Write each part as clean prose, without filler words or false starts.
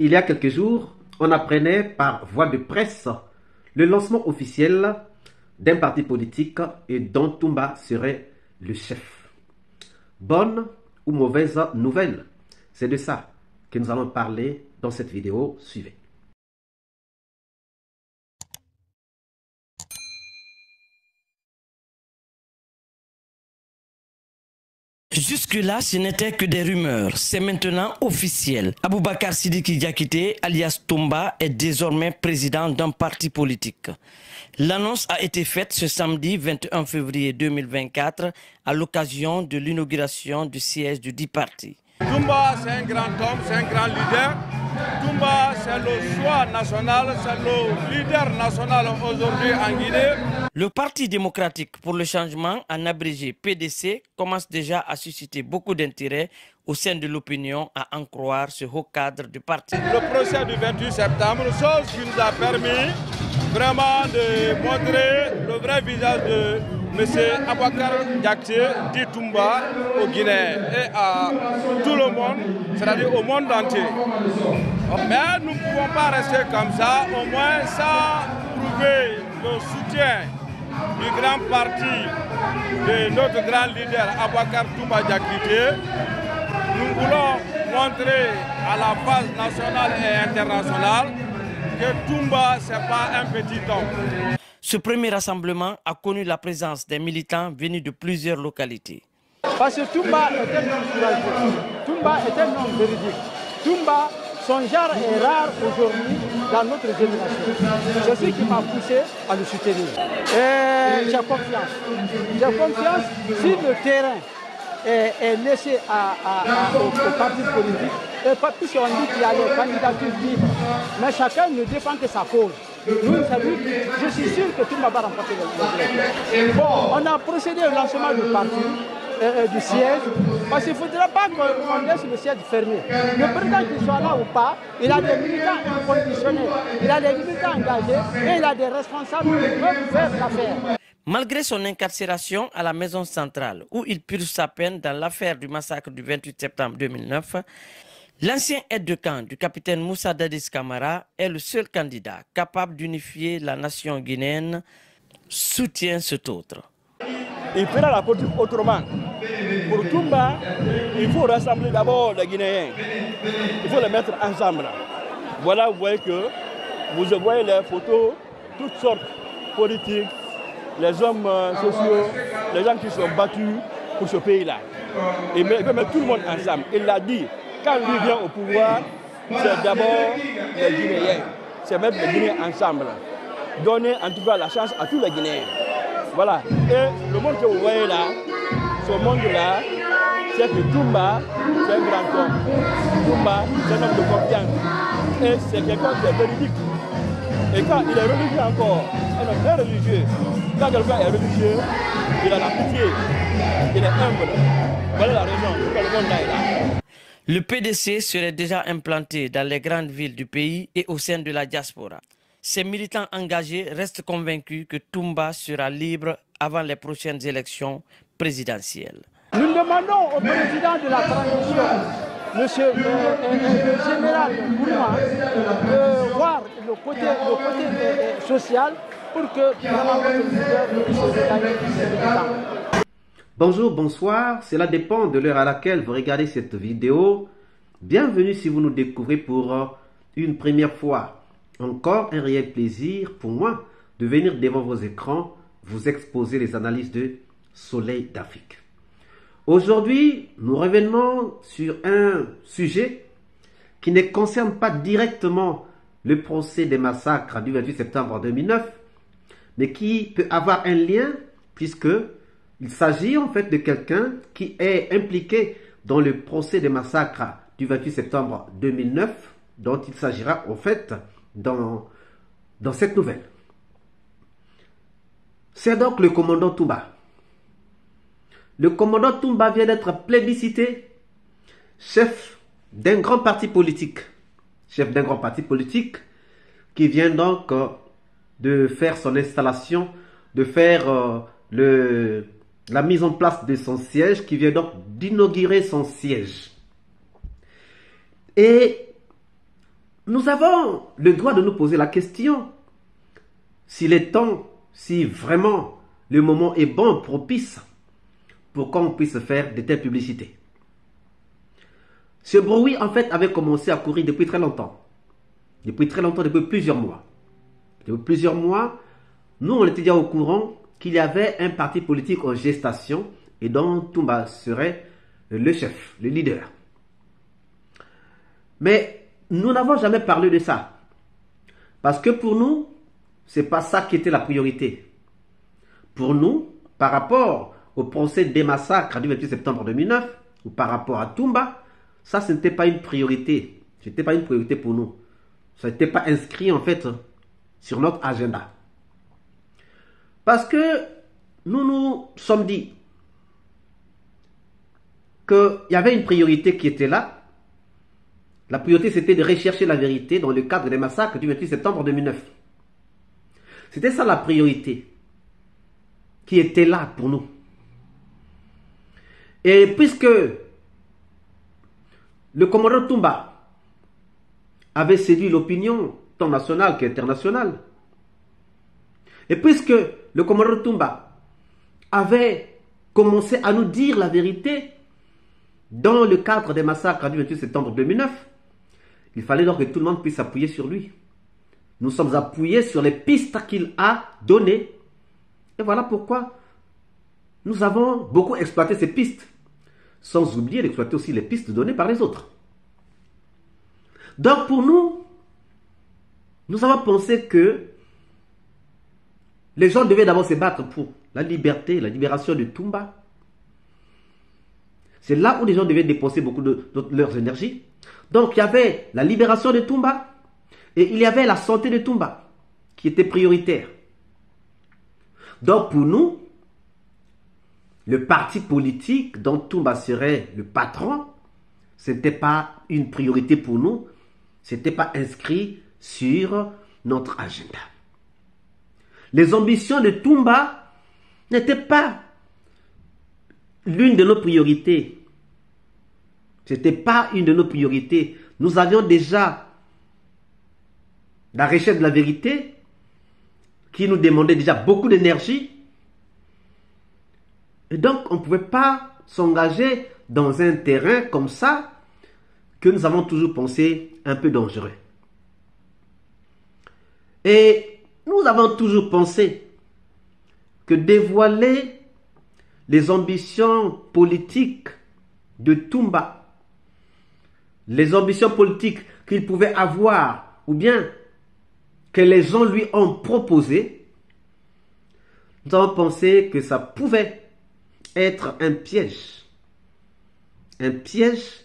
Il y a quelques jours, on apprenait par voie de presse le lancement officiel d'un parti politique et dont Toumba serait le chef. Bonne ou mauvaise nouvelle? C'est de ça que nous allons parler dans cette vidéo. Suivez. Jusque-là, ce n'était que des rumeurs. C'est maintenant officiel. Aboubacar Sidiki Diakité, alias Toumba, est désormais président d'un parti politique. L'annonce a été faite ce samedi 21 février 2024 à l'occasion de l'inauguration du siège du dit parti. Toumba, c'est un grand homme, c'est un grand leader. Toumba, c'est le choix national, c'est le leader national aujourd'hui en Guinée. Le Parti démocratique pour le changement, en abrégé PDC, commence déjà à susciter beaucoup d'intérêt au sein de l'opinion, à en croire ce haut cadre du parti. Le procès du 28 septembre, chose qui nous a permis vraiment de montrer le vrai visage de M. Aboubacar Diakité, dit Toumba, au Guinée et à tout le monde, c'est-à-dire au monde entier. Mais nous ne pouvons pas rester comme ça, au moins sans prouver le soutien du grand parti de notre grand leader Aboubacar Toumba Diakité. Nous voulons montrer à la phase nationale et internationale que Toumba, ce n'est pas un petit homme. Ce premier rassemblement a connu la présence des militants venus de plusieurs localités. Parce que Toumba est un homme courageux, Toumba est un homme véridique. Toumba, son genre est rare aujourd'hui dans notre génération. C'est ce qui m'a poussé à le soutenir. Et j'ai confiance. J'ai confiance si le terrain est laissé au parti politique. Et puisqu'on dit qu'il y a les candidatures libres, mais chacun ne défend que sa cause. Nous, je suis sûr que Toumba va remporter le Bon, on a procédé au lancement du parti, du siège, parce qu'il ne faudra pas qu'on laisse le siège fermé. Le président qui soit là ou pas, il a des militants inconditionnels, il a des militants engagés et il a des responsables qui peuvent faire l'affaire. Malgré son incarcération à la maison centrale, où il purge sa peine dans l'affaire du massacre du 28 septembre 2009, l'ancien aide de camp du capitaine Moussa Dadis Camara est le seul candidat capable d'unifier la nation guinéenne, soutient cet autre. Il fera la politique autrement. Pour Toumba, il faut rassembler d'abord les Guinéens. Il faut les mettre ensemble. Voilà, vous voyez que vous voyez les photos, toutes sortes politiques, les hommes sociaux, les gens qui sont battus pour ce pays-là. Il veut mettre tout le monde ensemble. Il l'a dit. Quand lui vient au pouvoir, c'est d'abord les Guinéens. C'est mettre les Guinéens ensemble. Donner en tout cas la chance à tous les Guinéens. Voilà. Et le monde que vous voyez là, ce monde-là, c'est que Toumba, c'est un grand homme. Toumba, c'est un homme de confiance. Et c'est quelqu'un qui est véridique. Et quand il est religieux encore, un homme très religieux, quand quelqu'un est religieux, il a la pitié. Il est humble. Voilà la raison pourquoi le monde là est là. Le PDC serait déjà implanté dans les grandes villes du pays et au sein de la diaspora. Ces militants engagés restent convaincus que Toumba sera libre avant les prochaines élections présidentielles. Nous demandons au président de la transition, le général Gourma, de voir le côté social pour que notre leader puisse gagner ses militants. Bonjour, bonsoir, cela dépend de l'heure à laquelle vous regardez cette vidéo. Bienvenue si vous nous découvrez pour une première fois. Encore un réel plaisir pour moi de venir devant vos écrans vous exposer les analyses de Soleil d'Afrique. Aujourd'hui, nous revenons sur un sujet qui ne concerne pas directement le procès des massacres du 28 septembre 2009, mais qui peut avoir un lien puisque il s'agit en fait de quelqu'un qui est impliqué dans le procès des massacres du 28 septembre 2009, dont il s'agira en fait dans cette nouvelle. C'est donc le commandant Toumba. Le commandant Toumba vient d'être plébiscité chef d'un grand parti politique. Chef d'un grand parti politique qui vient donc de faire son installation, de faire la mise en place de son siège, qui vient donc d'inaugurer son siège. Et nous avons le droit de nous poser la question s'il est temps, si vraiment le moment est bon, propice, pour qu'on puisse faire de telles publicités. Ce bruit, en fait, avait commencé à courir depuis très longtemps. Depuis très longtemps, depuis plusieurs mois. Depuis plusieurs mois, nous, on était déjà au courant qu'il y avait un parti politique en gestation et dont Toumba serait le chef, le leader. Mais nous n'avons jamais parlé de ça. Parce que pour nous, ce n'est pas ça qui était la priorité. Pour nous, par rapport au procès des massacres du 28 septembre 2009, ou par rapport à Toumba, ça, ce n'était pas une priorité. Ce n'était pas une priorité pour nous. Ça n'était pas inscrit, en fait, sur notre agenda. Parce que nous nous sommes dit qu'il y avait une priorité qui était là. La priorité, c'était de rechercher la vérité dans le cadre des massacres du 28 septembre 2009. C'était ça la priorité qui était là pour nous. Et puisque le commandant Toumba avait séduit l'opinion tant nationale qu'internationale, et puisque le commandant Toumba avait commencé à nous dire la vérité dans le cadre des massacres du 28 septembre 2009, il fallait donc que tout le monde puisse s'appuyer sur lui. Nous sommes appuyés sur les pistes qu'il a données. Et voilà pourquoi nous avons beaucoup exploité ces pistes, sans oublier d'exploiter aussi les pistes données par les autres. Donc pour nous, nous avons pensé que les gens devaient d'abord se battre pour la liberté, la libération de Toumba. C'est là où les gens devaient dépenser beaucoup de leurs énergies. Donc il y avait la libération de Toumba et il y avait la santé de Toumba qui était prioritaire. Donc pour nous, le parti politique dont Toumba serait le patron, ce n'était pas une priorité pour nous, ce n'était pas inscrit sur notre agenda. Les ambitions de Toumba n'étaient pas l'une de nos priorités. Ce n'était pas une de nos priorités. Nous avions déjà la recherche de la vérité qui nous demandait déjà beaucoup d'énergie. Et donc, on ne pouvait pas s'engager dans un terrain comme ça que nous avons toujours pensé un peu dangereux. Et nous avons toujours pensé que dévoiler les ambitions politiques de Toumba, les ambitions politiques qu'il pouvait avoir, ou bien que les gens lui ont proposées, nous avons pensé que ça pouvait être un piège. Un piège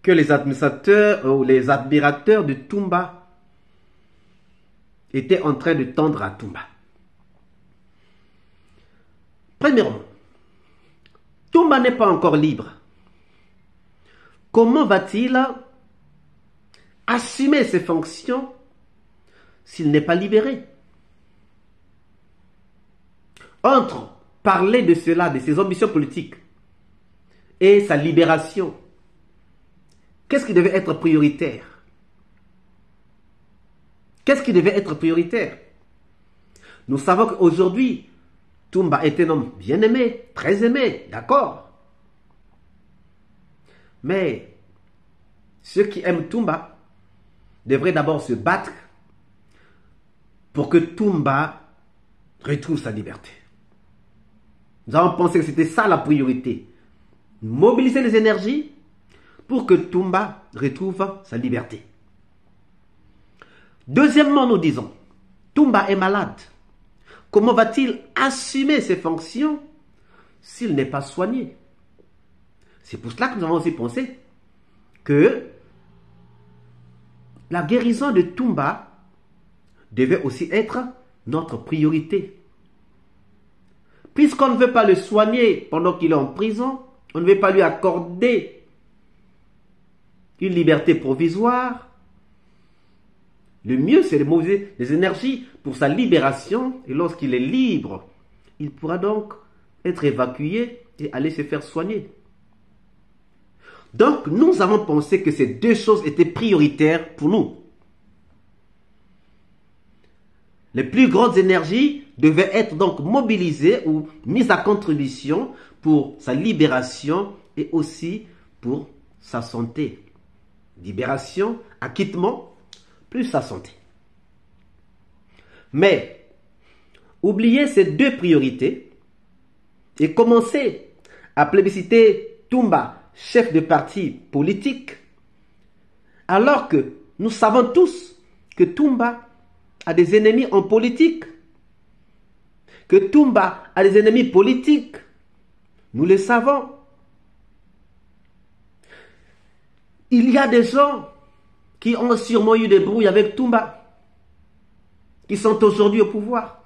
que les administrateurs ou les admirateurs de Toumba étaient en train de tendre à Toumba. Premièrement, Toumba n'est pas encore libre. Comment va-t-il assumer ses fonctions s'il n'est pas libéré? Entre parler de cela, de ses ambitions politiques et sa libération, qu'est-ce qui devait être prioritaire? Qu'est-ce qui devait être prioritaire? Nous savons qu'aujourd'hui, Toumba est un homme bien aimé, très aimé, d'accord. Mais ceux qui aiment Toumba devraient d'abord se battre pour que Toumba retrouve sa liberté. Nous avons pensé que c'était ça la priorité. Mobiliser les énergies pour que Toumba retrouve sa liberté. Deuxièmement, nous disons, Toumba est malade. Comment va-t-il assumer ses fonctions s'il n'est pas soigné? C'est pour cela que nous avons aussi pensé que la guérison de Toumba devait aussi être notre priorité. Puisqu'on ne veut pas le soigner pendant qu'il est en prison, on ne veut pas lui accorder une liberté provisoire, le mieux, c'est de mobiliser les énergies pour sa libération. Et lorsqu'il est libre, il pourra donc être évacué et aller se faire soigner. Donc, nous avons pensé que ces deux choses étaient prioritaires pour nous. Les plus grandes énergies devaient être donc mobilisées ou mises à contribution pour sa libération et aussi pour sa santé. Libération, acquittement, plus sa santé. Mais, oubliez ces deux priorités et commencez à plébisciter Toumba, chef de parti politique, alors que nous savons tous que Toumba a des ennemis en politique, que Toumba a des ennemis politiques. Nous le savons. Il y a des gens qui ont sûrement eu des brouilles avec Toumba, qui sont aujourd'hui au pouvoir.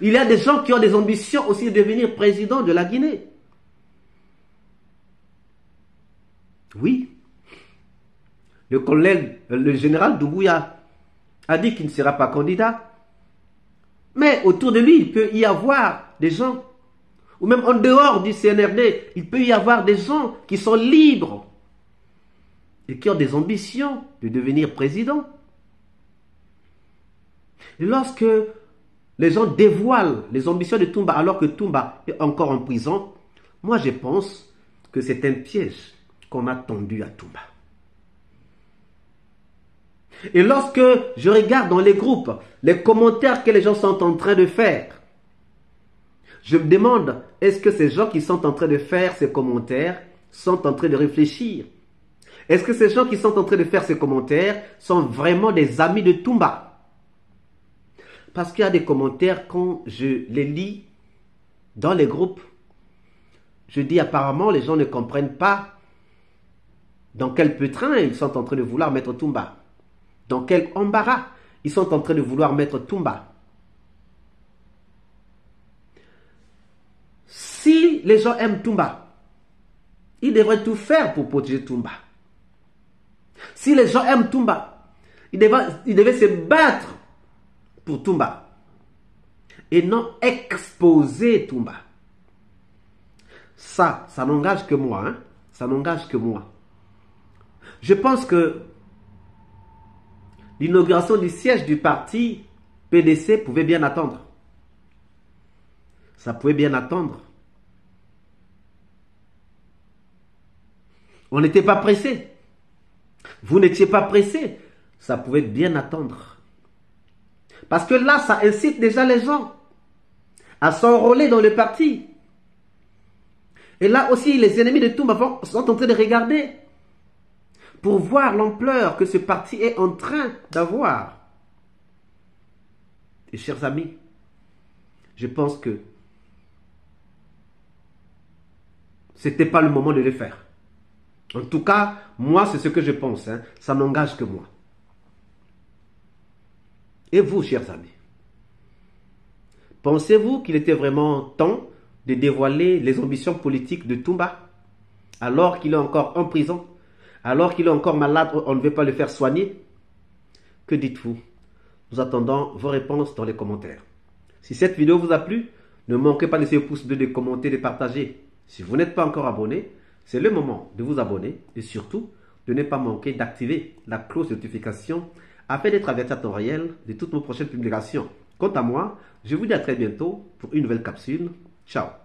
Il y a des gens qui ont des ambitions aussi de devenir président de la Guinée. Oui. Le général Doumbouya a dit qu'il ne sera pas candidat. Mais autour de lui, il peut y avoir des gens, ou même en dehors du CNRD, il peut y avoir des gens qui sont libres et qui ont des ambitions de devenir président. Et lorsque les gens dévoilent les ambitions de Toumba alors que Toumba est encore en prison, moi je pense que c'est un piège qu'on a tendu à Toumba. Et lorsque je regarde dans les groupes les commentaires que les gens sont en train de faire, je me demande, est-ce que ces gens qui sont en train de faire ces commentaires sont en train de réfléchir? Est-ce que ces gens qui sont en train de faire ces commentaires sont vraiment des amis de Toumba? Parce qu'il y a des commentaires, quand je les lis dans les groupes, je dis apparemment les gens ne comprennent pas dans quel pétrin ils sont en train de vouloir mettre Toumba. Dans quel embarras ils sont en train de vouloir mettre Toumba. Si les gens aiment Toumba, ils devraient tout faire pour protéger Toumba. Si les gens aiment Toumba, ils devaient se battre pour Toumba et non exposer Toumba. Ça n'engage que moi. Hein? Ça n'engage que moi. Je pense que l'inauguration du siège du parti PDC pouvait bien attendre. Ça pouvait bien attendre. On n'était pas pressé. Vous n'étiez pas pressé. Ça pouvait bien attendre. Parce que là, ça incite déjà les gens à s'enrôler dans le parti. Et là aussi, les ennemis de Toumba sont en train de regarder pour voir l'ampleur que ce parti est en train d'avoir. Et chers amis, je pense que ce n'était pas le moment de le faire. En tout cas, moi, c'est ce que je pense. Hein. Ça n'engage que moi. Et vous, chers amis, pensez-vous qu'il était vraiment temps de dévoiler les ambitions politiques de Toumba alors qu'il est encore en prison? Alors qu'il est encore malade, on ne veut pas le faire soigner? Que dites-vous? Nous attendons vos réponses dans les commentaires. Si cette vidéo vous a plu, ne manquez pas de laisser un pouce bleu, de commenter, de partager. Si vous n'êtes pas encore abonné, c'est le moment de vous abonner et surtout de ne pas manquer d'activer la cloche de notification afin d'être averti à temps réel de toutes nos prochaines publications. Quant à moi, je vous dis à très bientôt pour une nouvelle capsule. Ciao!